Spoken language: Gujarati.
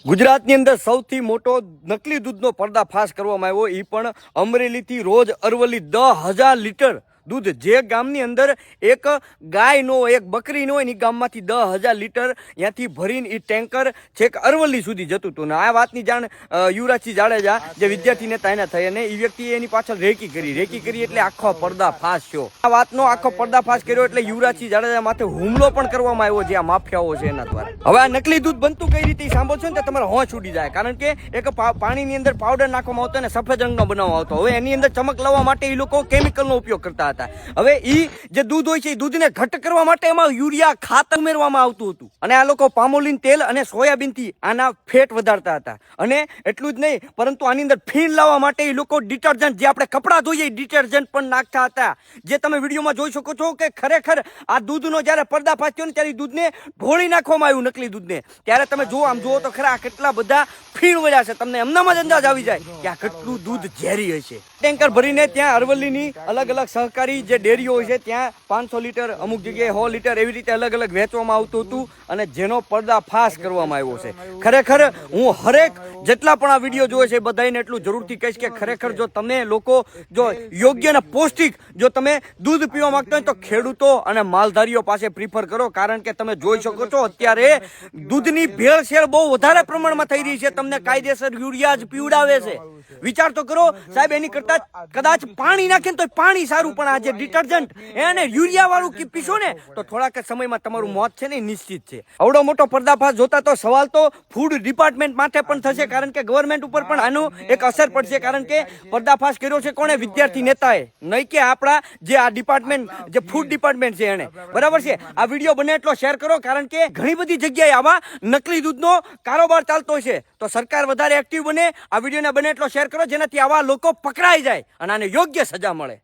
ગુજરાતની અંદર સૌથી મોટો નકલી દૂધનો પર્દાફાશ કરવામાં આવ્યો, એ પણ અમરેલીથી રોજ અરવલ્લી 10,000 લીટર દૂધ, જે ગામની અંદર એક ગાય નો એક બકરી નો એની ગામમાંથી 10,000 લીટર ત્યાંથી ભરીને એ ટેન્કર છેક અરવલ્લી સુધી જતું હતું. ને આ વાતની જાણ યુવરાજસિંહ જાડેજા જે વિદ્યાર્થી નેતા એના થઈ, અને એ વ્યક્તિએ એની પાછળ રેકી કરી એટલે આખો પર્દાફાશ થયો. આ વાતનો આખો પર્દાફાશ કર્યો એટલે યુવરાજસિંહ જાડેજા માથે હુમલો પણ કરવામાં આવ્યો, જે આ માફિયાઓ છે એના દ્વારા. હવે આ નકલી દૂધ બનતું કઈ રીતે સાંભળશો ને તો તમારે હોંશ ઉડી જાય, કારણ કે એક પાણીની અંદર પાવડર નાખવામાં આવતો અને સફેદ રંગનો બનાવવામાં આવતો. હવે એની અંદર ચમક લાવવા માટે એ લોકો કેમિકલનો ઉપયોગ કરતા. હવે ઈ જે દૂધ હોય છે એ દૂધને ઘટ કરવા માટે એમાં યુરિયા ખાતર ઉમેરવામાં આવતું હતું, અને આ લોકો પામોલીન તેલ અને સોયાબીન થી આના ફેટ વધારતા હતા. અને એટલું જ નહીં, પરંતુ આની અંદર ફીણ લાવવા માટે એ લોકો ડિટર્જન્ટ, જે આપણે કપડાં ધોઈએ ડિટર્જન્ટ પણ નાખતા હતા. જે તમે વિડીયોમાં જોઈ શકો છો કે ખરેખર આ દૂધનો જયારે પર્દાફાશ થયો ને ત્યારે દૂધને ઢોળી નાખવામાં આવ્યું, નકલી દૂધને. ત્યારે તમે જુઓ, આમ જુઓ તો ખરા કેટલા બધા ફીણ વળ્યા છે. તમને એમનામાં જ અંદાજ આવી જાય કે આ કેટલું દૂધ ઝેરી હશે. ટેન્કર ભરીને ત્યાં અરવલ્લીની અલગ અલગ સહકારી જે ડેરીઓ હોય છે ત્યાં 500 લીટર, અમુક જગ્યાએ 100 લીટર, એવી રીતે અલગ અલગ વેચવામાં આવતું હતું, અને જેનો પર્દાફાશ કરવામાં આવ્યો છે. ખરેખર હું હરેક જેટલા પણ આ વિડીયો જોવે છે બધાને એટલું જરૂરથી કહીશ કે ખરેખર જો તમે લોકો જો યોગ્ય અને પૌષ્ટિક જો તમે દૂધ પીવા માંગતા હોય તો ખેડૂતો અને માલધારીઓ પાસે પ્રિફર કરો, કારણ કે તમે જોઈ શકો છો અત્યારે દૂધની ભેળસેળ બહુ વધારે પ્રમાણમાં થઈ રહી છે. તમને કાયદેસર યુરિયા જ પીવડાવે છે. વિચાર તો કરો સાહેબ, એની કરતા કદાચ પાણી નાખે ને તો પાણી સારું, પણ આ જે ડિટર્જન્ટ એને યુરિયા વાળું પીશો ને તો થોડાક સમયમાં તમારું મોત છે ને નિશ્ચિત છે. આવડો મોટો પર્દાફાશ જોતા તો સવાલ તો ફૂડ ડિપાર્ટમેન્ટ માટે પણ થશે, કારણ કે ગવર્મેન્ટ ઉપર પણ આનું એક અસર પડશે, કારણ કે પર્દાફાશ કર્યો છે કોણે? વિદ્યાર્થી નેતાએ, નહીં કે આપણા જે આ ડિપાર્ટમેન્ટ, જે ફૂડ ડિપાર્ટમેન્ટ છે એને. બરાબર છે? આ વિડીયો બને એટલો શેર કરો, કારણ કે ઘણી બધી જગ્યાએ આવા નકલી દૂધનો કારોબાર ચાલતો છે. તો સરકાર વધારે એક્ટિવ બને, આ વિડીયોને બને એટલો શેર કરો જેનાથી આવા લોકો પકડાઈ જાય અને આને યોગ્ય સજા મળે.